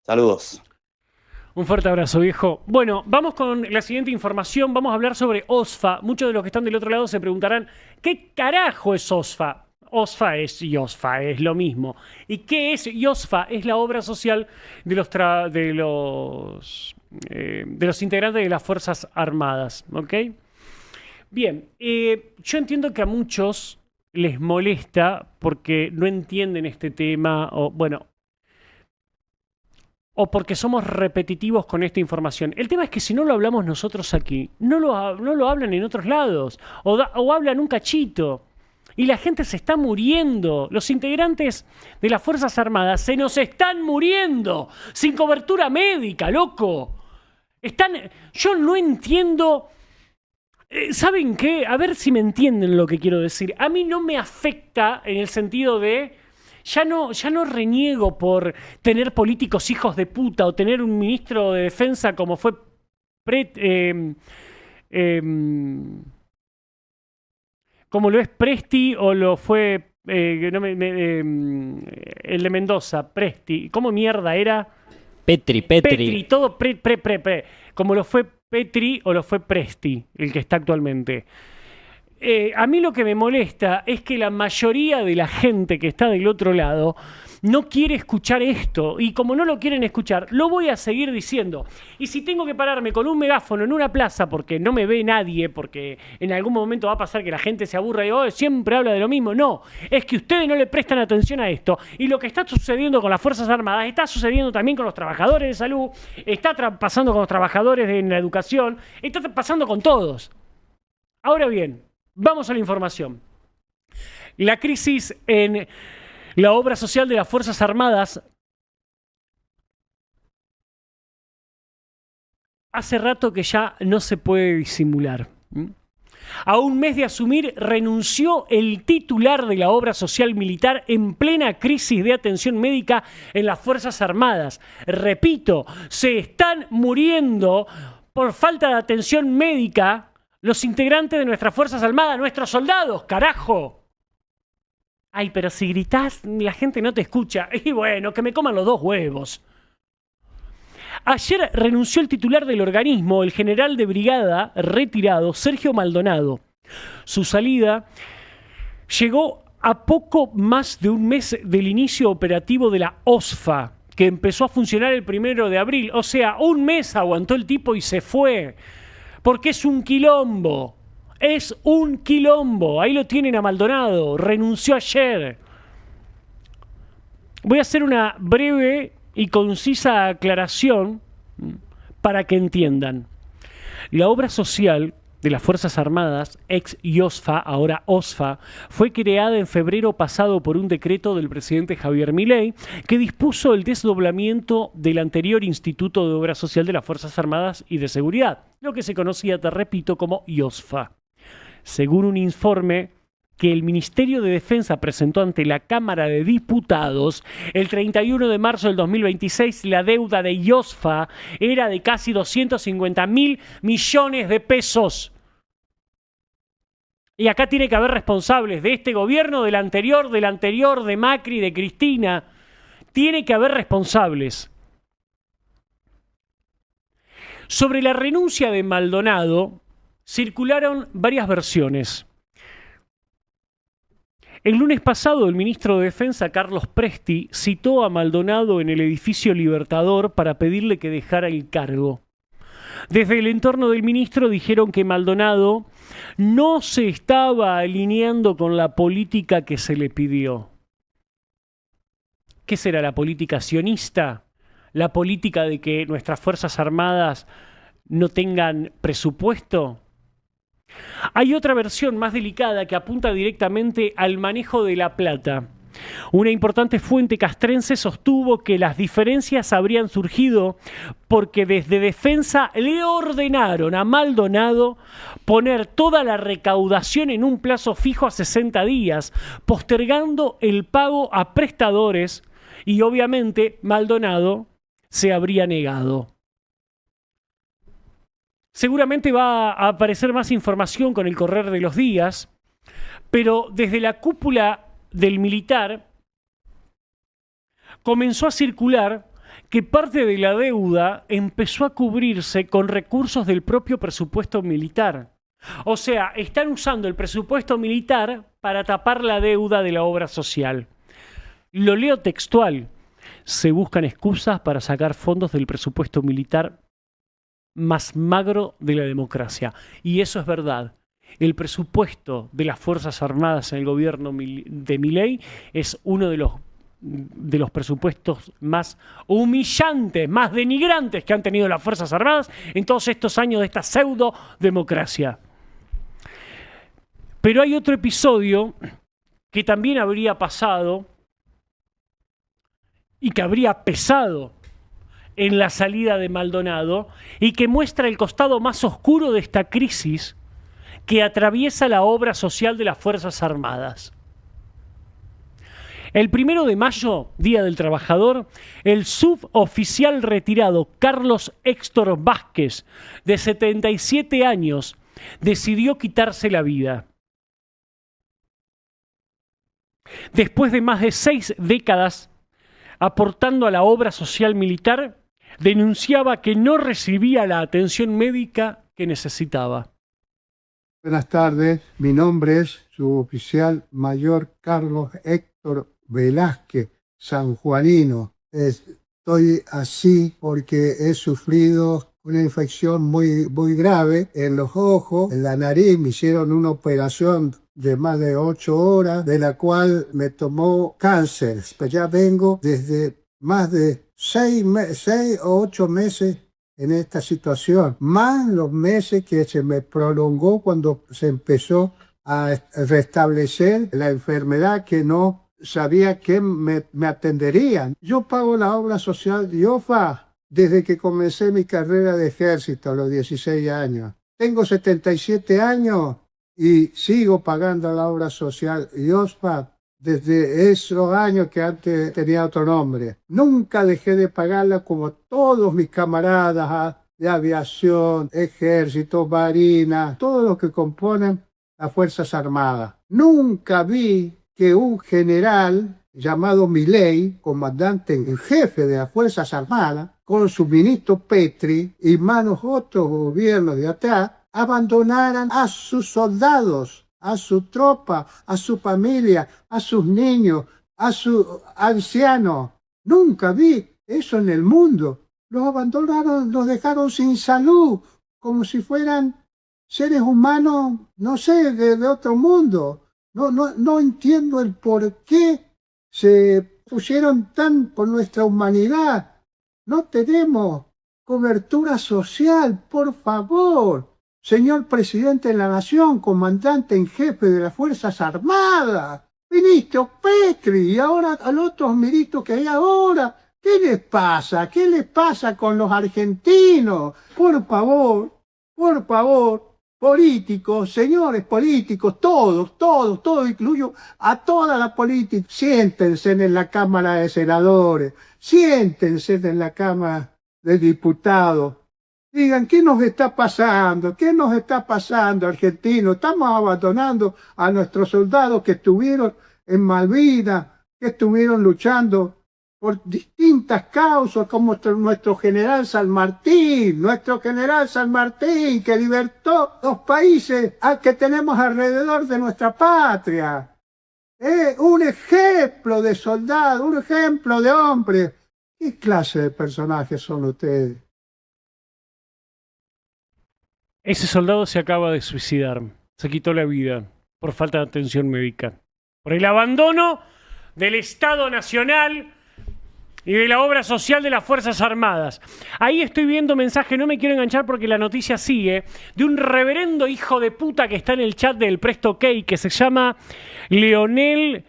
Saludos. Un fuerte abrazo, viejo. Bueno, vamos con la siguiente información. Vamos a hablar sobre OSFA. Muchos de los que están del otro lado se preguntarán, ¿qué carajo es OSFA? OSFA es YOSFA, es lo mismo. ¿Y qué es YOSFA? Es la obra social de los integrantes de las Fuerzas Armadas, ¿ok? Bien, yo entiendo que a muchos les molesta porque no entienden este tema, o bueno, o porque somos repetitivos con esta información. El tema es que si no lo hablamos nosotros aquí, no lo hablan en otros lados, o hablan un cachito. Y la gente se está muriendo. Los integrantes de las Fuerzas Armadas se nos están muriendo sin cobertura médica, loco. Yo no entiendo. ¿Saben qué? A ver si me entienden lo que quiero decir. A mí no me afecta en el sentido de ya no reniego por tener políticos hijos de puta o tener un ministro de defensa como fue como lo es Presti o lo fue el de Mendoza, Presti. ¿Cómo mierda era? Petri. Todo como lo fue Petri o lo fue Presti, el que está actualmente. A mí lo que me molesta es que la mayoría de la gente que está del otro lado no quiere escuchar esto. Y como no lo quieren escuchar, lo voy a seguir diciendo. Y si tengo que pararme con un megáfono en una plaza porque no me ve nadie, porque en algún momento va a pasar que la gente se aburra y siempre habla de lo mismo. No, es que ustedes no le prestan atención a esto. Y lo que está sucediendo con las Fuerzas Armadas está sucediendo también con los trabajadores de salud, está pasando con los trabajadores en la educación, está pasando con todos. Ahora bien, vamos a la información. La crisis en la obra social de las Fuerzas Armadas hace rato que ya no se puede disimular. A un mes de asumir, renunció el titular de la obra social militar en plena crisis de atención médica en las Fuerzas Armadas. Repito, se están muriendo por falta de atención médica los integrantes de nuestras Fuerzas Armadas, nuestros soldados, carajo. Ay, pero si gritás, la gente no te escucha. Y bueno, que me coman los dos huevos. Ayer renunció el titular del organismo, el general de brigada retirado, Sergio Maldonado. Su salida llegó a poco más de un mes del inicio operativo de la OSFA, que empezó a funcionar el 1 de abril. O sea, un mes aguantó el tipo y se fue. Porque es un quilombo. Es un quilombo. Ahí lo tienen a Maldonado. Renunció ayer. Voy a hacer una breve y concisa aclaración para que entiendan. La obra social de las Fuerzas Armadas, ex YOSFA, ahora OSFA, fue creada en febrero pasado por un decreto del presidente Javier Milei que dispuso el desdoblamiento del anterior Instituto de Obra Social de las Fuerzas Armadas y de Seguridad, lo que se conocía, te repito, como YOSFA. Según un informe que el Ministerio de Defensa presentó ante la Cámara de Diputados, el 31 de marzo del 2026 la deuda de YOSFA era de casi 250.000 millones de pesos. Y acá tiene que haber responsables de este gobierno, del anterior, de Macri, de Cristina. Tiene que haber responsables. Sobre la renuncia de Maldonado, circularon varias versiones. El lunes pasado, el ministro de Defensa, Carlos Presti, citó a Maldonado en el edificio Libertador para pedirle que dejara el cargo. Desde el entorno del ministro dijeron que Maldonado no se estaba alineando con la política que se le pidió. ¿Qué será la política sionista? ¿La política de que nuestras Fuerzas Armadas no tengan presupuesto? Hay otra versión más delicada que apunta directamente al manejo de la plata. Una importante fuente castrense sostuvo que las diferencias habrían surgido porque desde Defensa le ordenaron a Maldonado poner toda la recaudación en un plazo fijo a 60 días, postergando el pago a prestadores y obviamente Maldonado se habría negado. Seguramente va a aparecer más información con el correr de los días, pero desde la cúpula del militar comenzó a circular que parte de la deuda empezó a cubrirse con recursos del propio presupuesto militar. O sea, están usando el presupuesto militar para tapar la deuda de la obra social. Lo leo textual. Se buscan excusas para sacar fondos del presupuesto militar más magro de la democracia. Y eso es verdad. El presupuesto de las Fuerzas Armadas en el gobierno de Milei es uno de los presupuestos más humillantes, más denigrantes que han tenido las Fuerzas Armadas en todos estos años de esta pseudo-democracia. Pero hay otro episodio que también habría pasado y que habría pesado en la salida de Maldonado y que muestra el costado más oscuro de esta crisis que atraviesa la obra social de las Fuerzas Armadas. El 1 de mayo, Día del Trabajador, el suboficial retirado Carlos Héctor Vázquez, de 77 años, decidió quitarse la vida. Después de más de 6 décadas aportando a la obra social militar, denunciaba que no recibía la atención médica que necesitaba. Buenas tardes, mi nombre es suboficial mayor Carlos Héctor Velázquez, sanjuanino. Estoy así porque he sufrido una infección muy grave en los ojos, en la nariz. Me hicieron una operación de más de 8 horas, de la cual me tomó cáncer. Pues ya vengo desde más de 6 o 8 meses en esta situación, más los meses que se me prolongó cuando se empezó a restablecer la enfermedad, que no sabía que me atenderían. Yo pago la obra social de IOFA desde que comencé mi carrera de ejército a los 16 años. Tengo 77 años y sigo pagando la obra social IOFA desde esos años que antes tenía otro nombre. Nunca dejé de pagarla como todos mis camaradas de aviación, ejército, marina, todos los que componen las Fuerzas Armadas. Nunca vi que un general llamado Milei, comandante en jefe de las Fuerzas Armadas, con su ministro Petri y manos otros gobiernos de atrás, abandonaran a sus soldados, a su tropa, a su familia, a sus niños, a sus ancianos. Nunca vi eso en el mundo. Los abandonaron, los dejaron sin salud, como si fueran seres humanos, no sé, de otro mundo. No entiendo el por qué se pusieron tan por nuestra humanidad. No tenemos cobertura social, por favor. Señor presidente de la Nación, comandante en jefe de las Fuerzas Armadas, ministro Petri, y ahora a los otros ministros que hay ahora, ¿qué les pasa? ¿Qué les pasa con los argentinos? Por favor, políticos, señores políticos, todos, incluyo a toda la política, siéntense en la Cámara de Senadores, siéntense en la Cámara de Diputados. Digan, ¿qué nos está pasando? ¿Qué nos está pasando, argentinos? Estamos abandonando a nuestros soldados que estuvieron en Malvinas, que estuvieron luchando por distintas causas, como nuestro general San Martín, que libertó los países que tenemos alrededor de nuestra patria. Un ejemplo de soldado, un ejemplo de hombre. ¿Qué clase de personajes son ustedes? Ese soldado se acaba de suicidar, se quitó la vida por falta de atención médica, por el abandono del Estado Nacional y de la obra social de las Fuerzas Armadas. Ahí estoy viendo mensaje, no me quiero enganchar porque la noticia sigue, de un reverendo hijo de puta que está en el chat del Presto OK, que se llama Leonel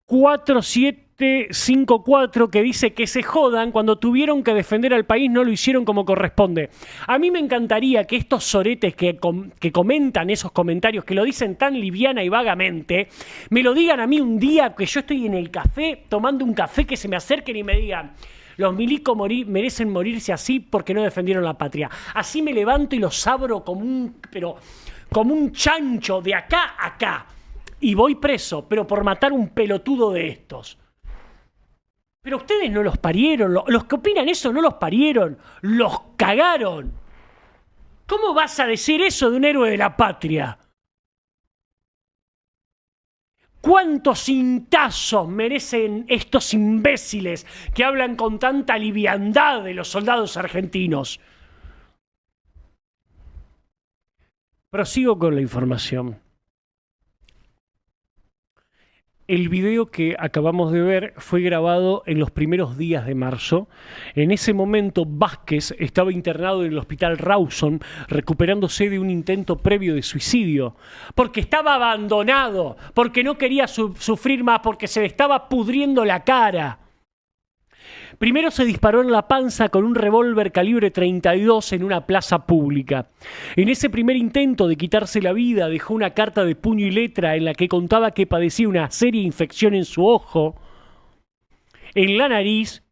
4754, que dice que se jodan, cuando tuvieron que defender al país no lo hicieron como corresponde. A mí me encantaría que estos soretes que comentan esos comentarios, que lo dicen tan liviana y vagamente, me lo digan a mí un día que yo estoy en el café, tomando un café, que se me acerquen y me digan: los milicos merecen morirse así porque no defendieron la patria. Así me levanto y los abro como un chancho de acá a acá. Y voy preso, pero por matar un pelotudo de estos. Pero ustedes no los parieron, los que opinan eso no los parieron, los cagaron. ¿Cómo vas a decir eso de un héroe de la patria? ¿Cuántos cintazos merecen estos imbéciles que hablan con tanta liviandad de los soldados argentinos? Prosigo con la información. El video que acabamos de ver fue grabado en los primeros días de marzo. En ese momento, Vázquez estaba internado en el hospital Rawson, recuperándose de un intento previo de suicidio, porque estaba abandonado, porque no quería sufrir más, porque se le estaba pudriendo la cara. Primero se disparó en la panza con un revólver calibre 32 en una plaza pública. En ese primer intento de quitarse la vida dejó una carta de puño y letra en la que contaba que padecía una seria infección en su ojo, en la nariz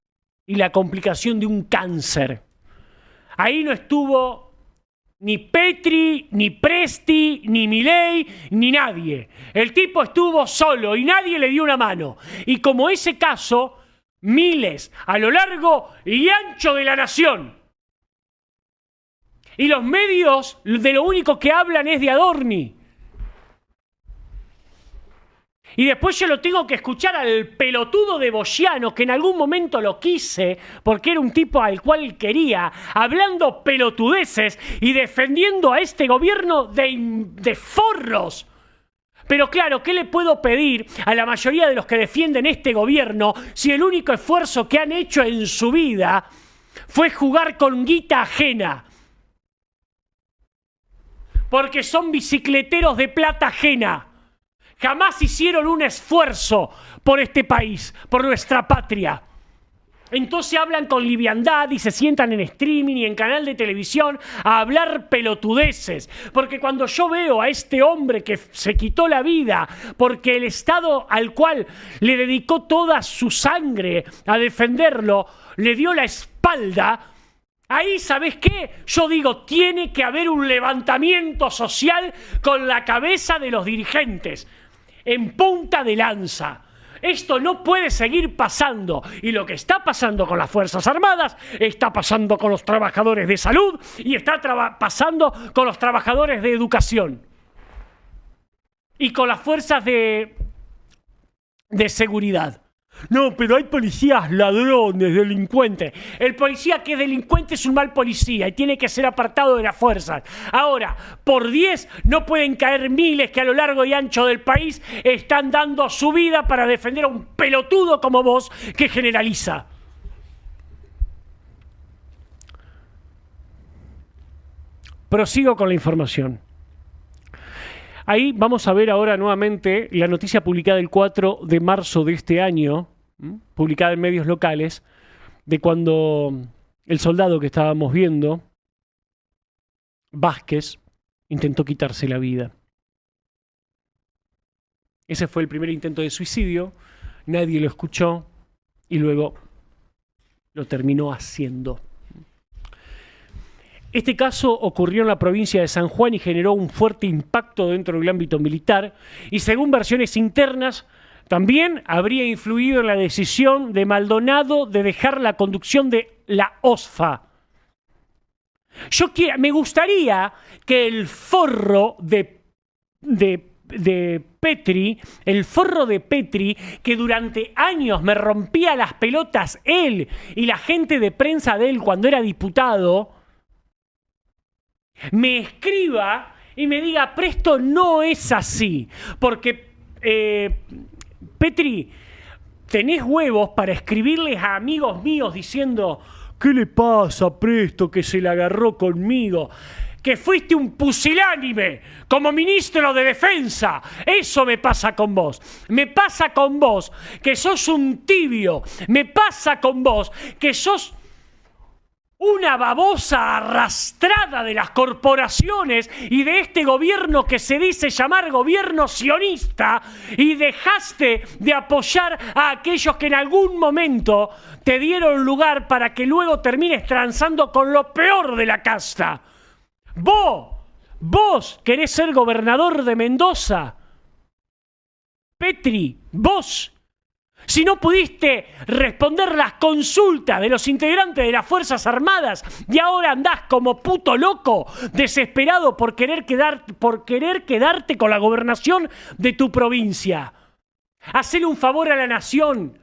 y la complicación de un cáncer. Ahí no estuvo ni Petri, ni Presti, ni Milei, ni nadie. El tipo estuvo solo y nadie le dio una mano. Y como ese caso, miles a lo largo y ancho de la nación. Y los medios de lo único que hablan es de Adorni. Y después yo lo tengo que escuchar al pelotudo de Bogiano, que en algún momento lo quise, porque era un tipo al cual quería, hablando pelotudeces y defendiendo a este gobierno de forros. Pero claro, ¿qué le puedo pedir a la mayoría de los que defienden este gobierno si el único esfuerzo que han hecho en su vida fue jugar con guita ajena? Porque son bicicleteros de plata ajena. Jamás hicieron un esfuerzo por este país, por nuestra patria. Entonces hablan con liviandad y se sientan en streaming y en canal de televisión a hablar pelotudeces. Porque cuando yo veo a este hombre que se quitó la vida porque el Estado al cual le dedicó toda su sangre a defenderlo, le dio la espalda, ahí, ¿sabes qué? Yo digo, tiene que haber un levantamiento social con la cabeza de los dirigentes en punta de lanza. Esto no puede seguir pasando, y lo que está pasando con las Fuerzas Armadas está pasando con los trabajadores de salud y está pasando con los trabajadores de educación y con las fuerzas de seguridad. No, pero hay policías ladrones, delincuentes. El policía que es delincuente es un mal policía y tiene que ser apartado de las fuerzas. Ahora, por 10 no pueden caer miles que a lo largo y ancho del país están dando su vida para defender a un pelotudo como vos que generaliza. Prosigo con la información. Ahí vamos a ver ahora nuevamente la noticia publicada el 4 de marzo de este año, publicada en medios locales, de cuando el soldado que estábamos viendo, Vázquez, intentó quitarse la vida. Ese fue el primer intento de suicidio, nadie lo escuchó y luego lo terminó haciendo. Este caso ocurrió en la provincia de San Juan y generó un fuerte impacto dentro del ámbito militar y, según versiones internas, también habría influido en la decisión de Maldonado de dejar la conducción de la OSFA. Me gustaría que el forro de Petri, que durante años me rompía las pelotas él y la gente de prensa de él cuando era diputado, me escriba y me diga, pero esto no es así, porque Petri, tenés huevos para escribirles a amigos míos diciendo, ¿qué le pasa a Presto que se la agarró conmigo? Que fuiste un pusilánime como ministro de Defensa. Eso me pasa con vos. Me pasa con vos que sos un tibio. Me pasa con vos que sos una babosa arrastrada de las corporaciones y de este gobierno que se dice llamar gobierno sionista, y dejaste de apoyar a aquellos que en algún momento te dieron lugar para que luego termines transando con lo peor de la casta. Vos querés ser gobernador de Mendoza. Petri, vos Si no pudiste responder las consultas de los integrantes de las Fuerzas Armadas y ahora andás como puto loco, desesperado por querer quedarte con la gobernación de tu provincia. Hacele un favor a la nación,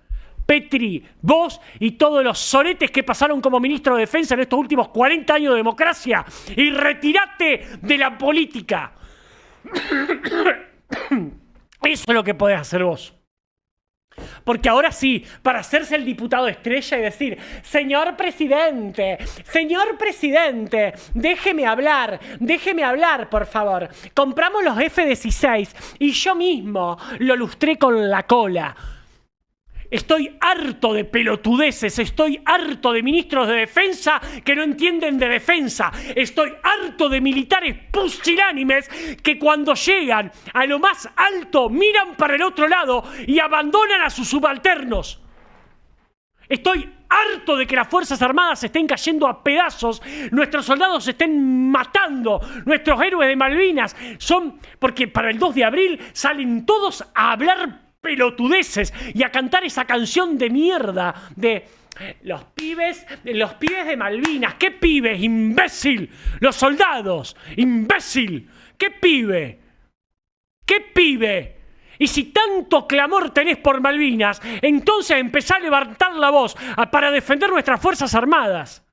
Petri, vos y todos los soretes que pasaron como ministro de Defensa en estos últimos 40 años de democracia, y retirate de la política. Eso es lo que podés hacer vos. Porque ahora sí, para hacerse el diputado estrella y decir: señor presidente, déjeme hablar, por favor. Compramos los F-16 y yo mismo lo lustré con la cola. Estoy harto de pelotudeces, estoy harto de ministros de defensa que no entienden de defensa, estoy harto de militares pusilánimes que cuando llegan a lo más alto miran para el otro lado y abandonan a sus subalternos. Estoy harto de que las Fuerzas Armadas se estén cayendo a pedazos, nuestros soldados se estén matando, nuestros héroes de Malvinas porque para el 2 de abril salen todos a hablar pelotudeces y a cantar esa canción de mierda de los pibes de Malvinas. ¿Qué pibes, imbécil? Los soldados, imbécil. ¿Qué pibe? ¿Qué pibe? Y si tanto clamor tenés por Malvinas, entonces empezá a levantar la voz para defender nuestras Fuerzas Armadas.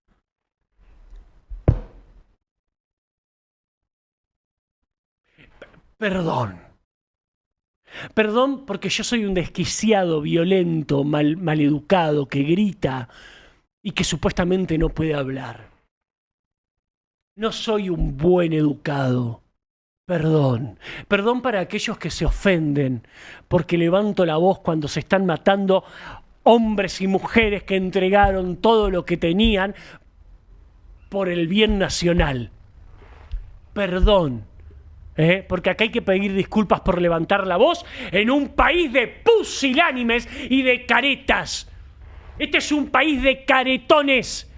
Perdón porque yo soy un desquiciado, violento, maleducado, que grita y que supuestamente no puede hablar. No soy un buen educado. Perdón para aquellos que se ofenden porque levanto la voz cuando se están matando hombres y mujeres que entregaron todo lo que tenían por el bien nacional. Perdón. Porque acá hay que pedir disculpas por levantar la voz en un país de pusilánimes y de caretas. Este es un país de caretones,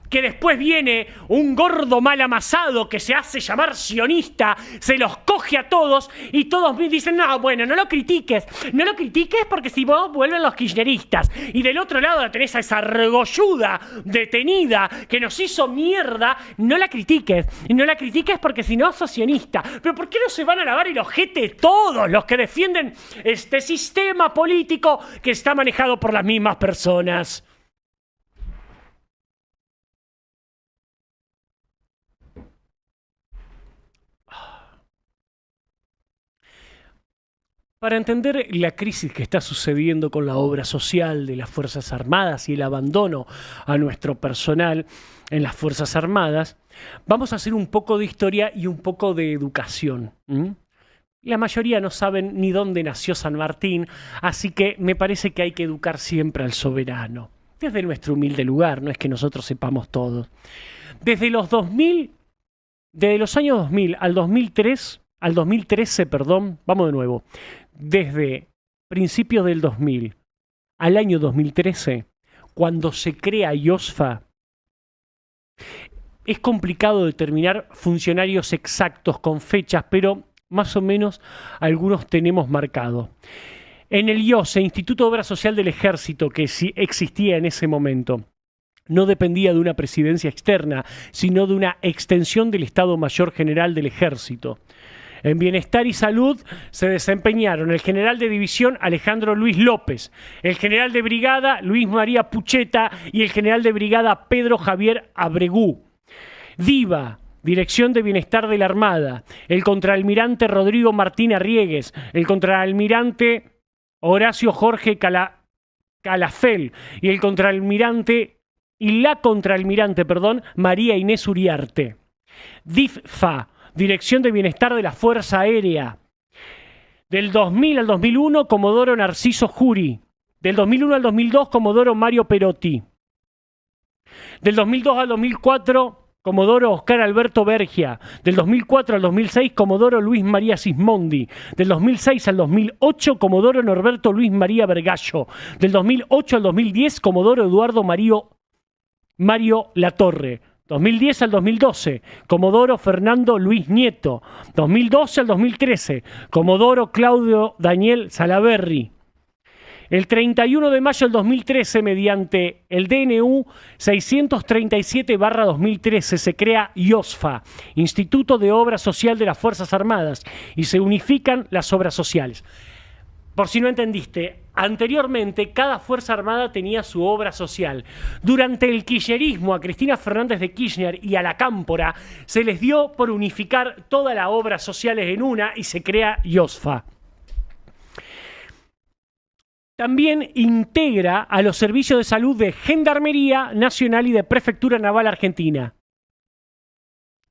que después viene un gordo mal amasado que se hace llamar sionista, se los coge a todos y todos dicen: no, bueno, no lo critiques porque si vos vuelven los kirchneristas. Y del otro lado la tenés a esa argolluda detenida que nos hizo mierda. No la critiques porque si no sos sionista. Pero ¿por qué no se van a lavar el ojete todos los que defienden este sistema político que está manejado por las mismas personas? Para entender la crisis que está sucediendo con la obra social de las Fuerzas Armadas y el abandono a nuestro personal en las Fuerzas Armadas, vamos a hacer un poco de historia y un poco de educación. La mayoría no saben ni dónde nació San Martín, así que me parece que hay que educar siempre al soberano. Desde nuestro humilde lugar, no es que nosotros sepamos todo. Desde los años 2000 al 2013, vamos de nuevo. Desde principios del 2000 al año 2013, cuando se crea IOSFA, es complicado determinar funcionarios exactos con fechas, pero más o menos algunos tenemos marcado. En el IOSE, Instituto de Obra Social del Ejército, que sí existía en ese momento, no dependía de una presidencia externa, sino de una extensión del Estado Mayor General del Ejército. En Bienestar y Salud se desempeñaron el general de división Alejandro Luis López, el general de brigada Luis María Pucheta y el general de brigada Pedro Javier Abregú. DIVA, Dirección de Bienestar de la Armada, el contraalmirante Rodrigo Martín Arriegues, el contraalmirante Horacio Jorge Calafel y la contraalmirante, María Inés Uriarte. DIFFA, Dirección de Bienestar de la Fuerza Aérea. Del 2000 al 2001, Comodoro Narciso Juri. Del 2001 al 2002, Comodoro Mario Perotti. Del 2002 al 2004, Comodoro Oscar Alberto Bergia. Del 2004 al 2006, Comodoro Luis María Sismondi. Del 2006 al 2008, Comodoro Norberto Luis María Vergallo. Del 2008 al 2010, Comodoro Eduardo Mario Latorre. 2010 al 2012, Comodoro Fernando Luis Nieto. 2012 al 2013, Comodoro Claudio Daniel Salaberry. El 31 de mayo del 2013, mediante el DNU 637/2013, se crea IOSFA, Instituto de Obra Social de las Fuerzas Armadas, y se unifican las obras sociales. Por si no entendiste, anteriormente cada Fuerza Armada tenía su obra social. Durante el kirchnerismo a Cristina Fernández de Kirchner y a la Cámpora se les dio por unificar todas las obras sociales en una y se crea IOSFA. También integra a los servicios de salud de Gendarmería Nacional y de Prefectura Naval Argentina,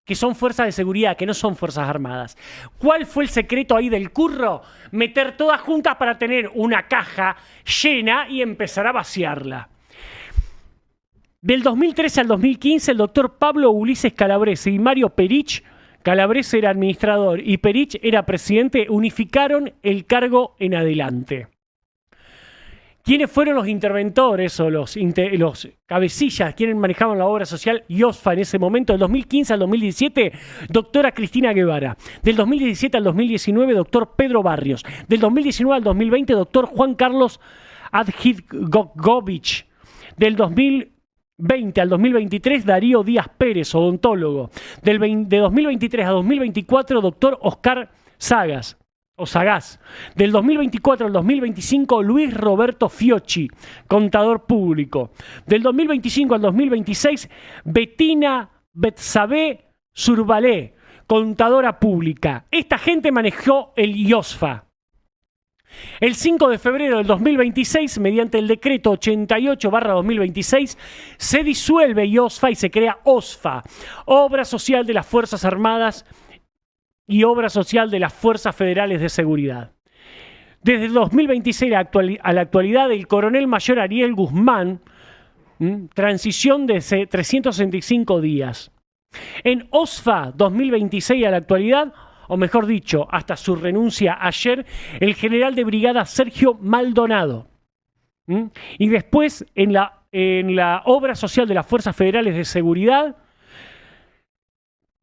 que son fuerzas de seguridad, que no son fuerzas armadas. ¿Cuál fue el secreto ahí del curro? Meter todas juntas para tener una caja llena y empezar a vaciarla. Del 2013 al 2015, el doctor Pablo Ulises Calabrese y Mario Perich, Calabrese era administrador y Perich era presidente, unificaron el cargo en adelante. ¿Quiénes fueron los interventores o los cabecillas, quienes manejaban la obra social IOSFA en ese momento? Del 2015 al 2017, doctora Cristina Guevara. Del 2017 al 2019, doctor Pedro Barrios. Del 2019 al 2020, doctor Juan Carlos Adhidgovich. Del 2020 al 2023, Darío Díaz Pérez, odontólogo. De 2023 a 2024, doctor Oscar Sagaz. Del 2024 al 2025, Luis Roberto Fiocchi, contador público. Del 2025 al 2026, Bettina Betsabe Surbalé, contadora pública. Esta gente manejó el IOSFA. El 5 de febrero del 2026, mediante el decreto 88/2026, se disuelve IOSFA y se crea OSFA, Obra Social de las Fuerzas Armadas y Obra Social de las Fuerzas Federales de Seguridad. Desde el 2026 a la actualidad, el coronel mayor Ariel Guzmán, transición de 365 días. En OSFA 2026 a la actualidad, o mejor dicho, hasta su renuncia ayer, el general de brigada Sergio Maldonado. Y después, en la Obra Social de las Fuerzas Federales de Seguridad,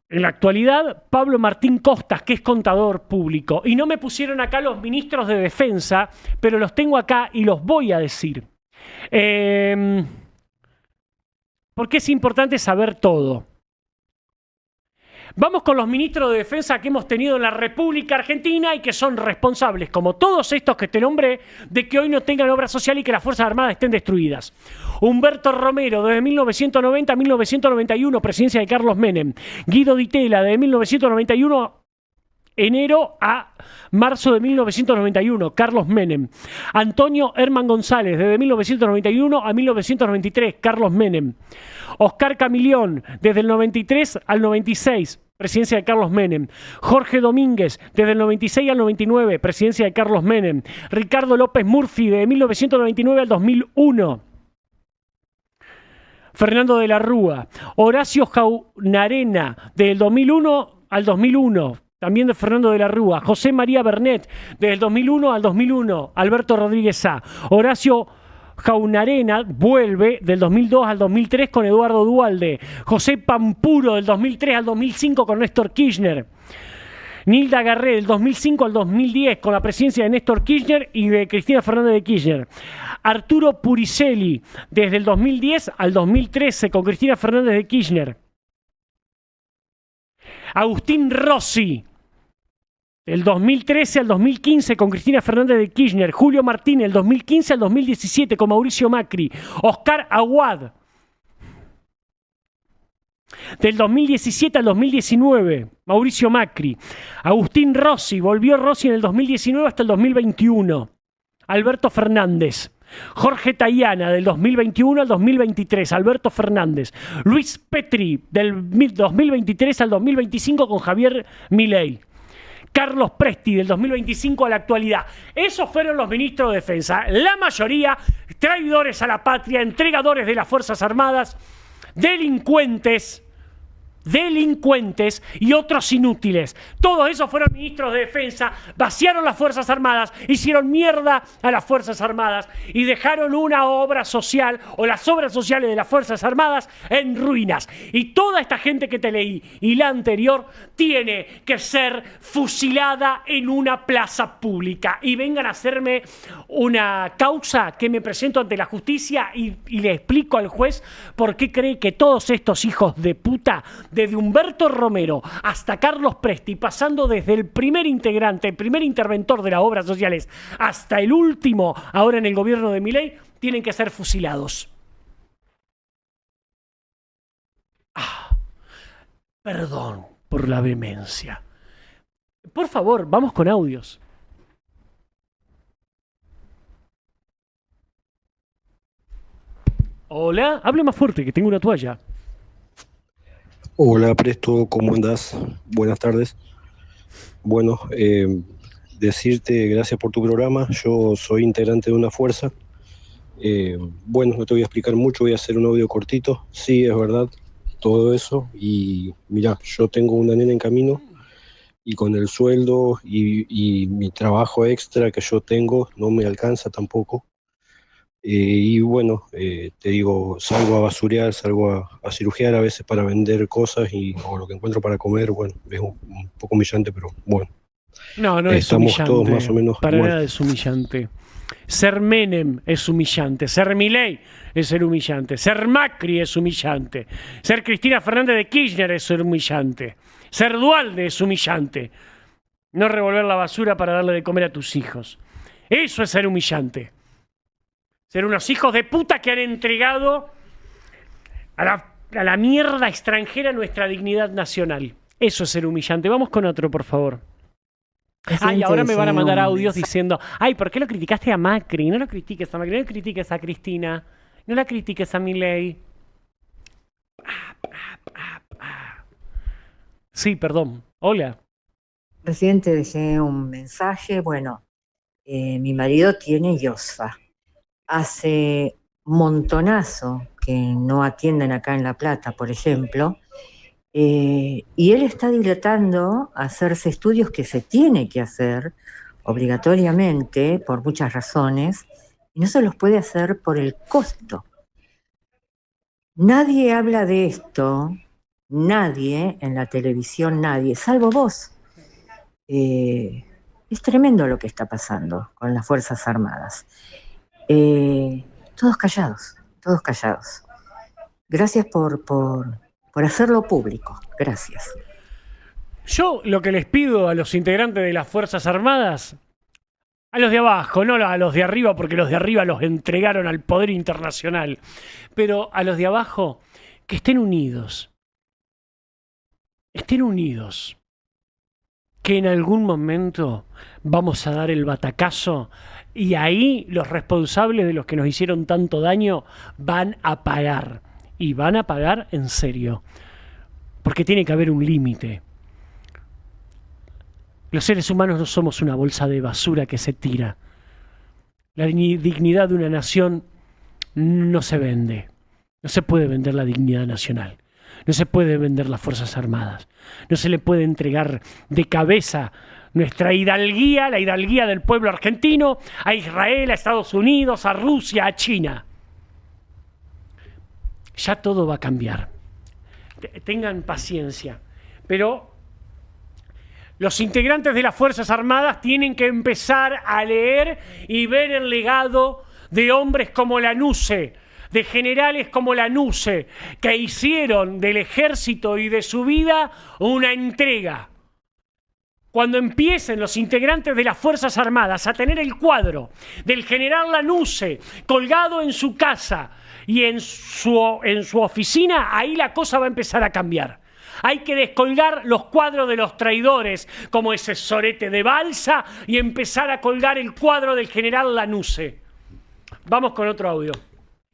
en la actualidad, Pablo Martín Costas, que es contador público. Y no me pusieron acá los ministros de defensa, pero los tengo acá y los voy a decir. Porque es importante saber todo. Vamos con los ministros de defensa que hemos tenido en la República Argentina y que son responsables, como todos estos que te nombré, de que hoy no tengan obra social y que las Fuerzas Armadas estén destruidas. Humberto Romero, desde 1990 a 1991, presidencia de Carlos Menem. Guido Di Tella, de 1991 enero a marzo de 1991, Carlos Menem. Antonio Herman González, desde 1991 a 1993, Carlos Menem. Oscar Camilión, desde el 93 al 96, presidencia de Carlos Menem. Jorge Domínguez, desde el 96 al 99, presidencia de Carlos Menem. Ricardo López Murphy, de 1999 al 2001. Fernando de la Rúa. Horacio Jaunarena, del 2001 al 2001. También de Fernando de la Rúa. José María Bernet, desde el 2001 al 2001. Alberto Rodríguez Sá. Horacio Jaunarena vuelve del 2002 al 2003 con Eduardo Duhalde. José Pampuro, del 2003 al 2005 con Néstor Kirchner. Nilda Garré, del 2005 al 2010 con la presidencia de Néstor Kirchner y de Cristina Fernández de Kirchner. Arturo Puricelli, desde el 2010 al 2013 con Cristina Fernández de Kirchner. Agustín Rossi, del 2013 al 2015 con Cristina Fernández de Kirchner. Julio Martínez, del 2015 al 2017 con Mauricio Macri. Oscar Aguad, del 2017 al 2019, Mauricio Macri. Agustín Rossi, volvió Rossi en el 2019 hasta el 2021. Alberto Fernández. Jorge Tayana, del 2021 al 2023, Alberto Fernández. Luis Petri, del 2023 al 2025 con Javier Milei. Carlos Presti, del 2025 a la actualidad. Esos fueron los ministros de defensa. La mayoría traidores a la patria, entregadores de las Fuerzas Armadas, delincuentes delincuentes y otros inútiles. Todos esos fueron ministros de defensa, vaciaron las Fuerzas Armadas, hicieron mierda a las Fuerzas Armadas y dejaron una obra social o las obras sociales de las Fuerzas Armadas en ruinas. Y toda esta gente que te leí y la anterior tiene que ser fusilada en una plaza pública. Y vengan a hacerme una causa que me presento ante la justicia y le explico al juez por qué cree que todos estos hijos de puta, desde Humberto Romero hasta Carlos Presti, pasando desde el primer integrante, el primer interventor de las obras sociales, hasta el último, ahora en el gobierno de Milei, tienen que ser fusilados. Perdón por la vehemencia. Por favor, vamos con audios. Hola, hable más fuerte, que tengo una toalla. Hola Presto, ¿cómo andás? Buenas tardes. Bueno, decirte gracias por tu programa. Yo soy integrante de una fuerza. Bueno, no te voy a explicar mucho, voy a hacer un audio cortito. Sí, es verdad, todo eso. Y mira, yo tengo una nena en camino y con el sueldo y mi trabajo extra que yo tengo no me alcanza tampoco. Y bueno, te digo, salgo a basurear, salgo a cirugiar a veces para vender cosas o lo que encuentro para comer. Bueno, es un poco humillante, pero bueno. No, no es humillante. Estamos todos más o menos para nada es humillante. Ser Menem es humillante, ser Milei es ser humillante, ser Macri es humillante, ser Cristina Fernández de Kirchner es ser humillante, ser Duhalde es humillante. No revolver la basura para darle de comer a tus hijos. Eso es ser humillante. Ser unos hijos de puta que han entregado a la mierda extranjera nuestra dignidad nacional. Eso es ser humillante. Vamos con otro, por favor. Ay, ahora me van a mandar audios diciendo, ay, ¿por qué lo criticaste a Macri? No lo critiques a Macri, no lo critiques a Cristina, no la critiques a Milei. Sí, perdón. Hola. Recién te dejé un mensaje. Bueno, mi marido tiene IOSFA. Hace montonazo que no atienden acá en La Plata, por ejemplo, y él está dilatando a hacerse estudios que se tiene que hacer obligatoriamente por muchas razones, y no se los puede hacer por el costo. Nadie habla de esto, nadie en la televisión, nadie, salvo vos. Es tremendo lo que está pasando con las Fuerzas Armadas. Todos callados, todos callados. Gracias por hacerlo público, gracias. Yo lo que les pido a los integrantes de las Fuerzas Armadas, a los de abajo, no a los de arriba, porque los de arriba los entregaron al poder internacional, pero a los de abajo, que estén unidos. Estén unidos. Que en algún momento vamos a dar el batacazo y ahí los responsables de los que nos hicieron tanto daño van a pagar. Y van a pagar en serio. Porque tiene que haber un límite. Los seres humanos no somos una bolsa de basura que se tira. La dignidad de una nación no se vende. No se puede vender la dignidad nacional. No se puede vender las Fuerzas Armadas. No se le puede entregar de cabeza nuestra hidalguía, la hidalguía del pueblo argentino, a Israel, a Estados Unidos, a Rusia, a China. Ya todo va a cambiar. Tengan paciencia. Pero los integrantes de las Fuerzas Armadas tienen que empezar a leer y ver el legado de hombres como Lanusse, de generales como Lanusse, que hicieron del ejército y de su vida una entrega. Cuando empiecen los integrantes de las Fuerzas Armadas a tener el cuadro del general Lanusse colgado en su casa y en su oficina, ahí la cosa va a empezar a cambiar. Hay que descolgar los cuadros de los traidores, como ese sorete de Balsa, y empezar a colgar el cuadro del general Lanusse. Vamos con otro audio.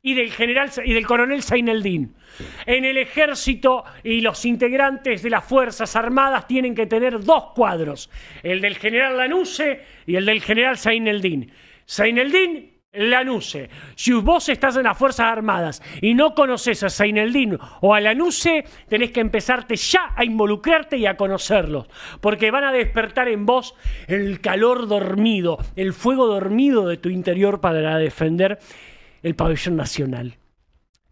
Y del coronel Zaineldin. En el ejército y los integrantes de las Fuerzas Armadas tienen que tener dos cuadros, el del general Lanusse y el del general Zaineldin. Zaineldin Lanuse. Si vos estás en las Fuerzas Armadas y no conoces a Zaineldin o a Lanuse, tenés que empezarte ya a involucrarte y a conocerlos, porque van a despertar en vos el calor dormido, el fuego dormido de tu interior para defender el pabellón nacional.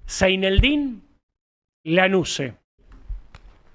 Zaineldin, Lanuse.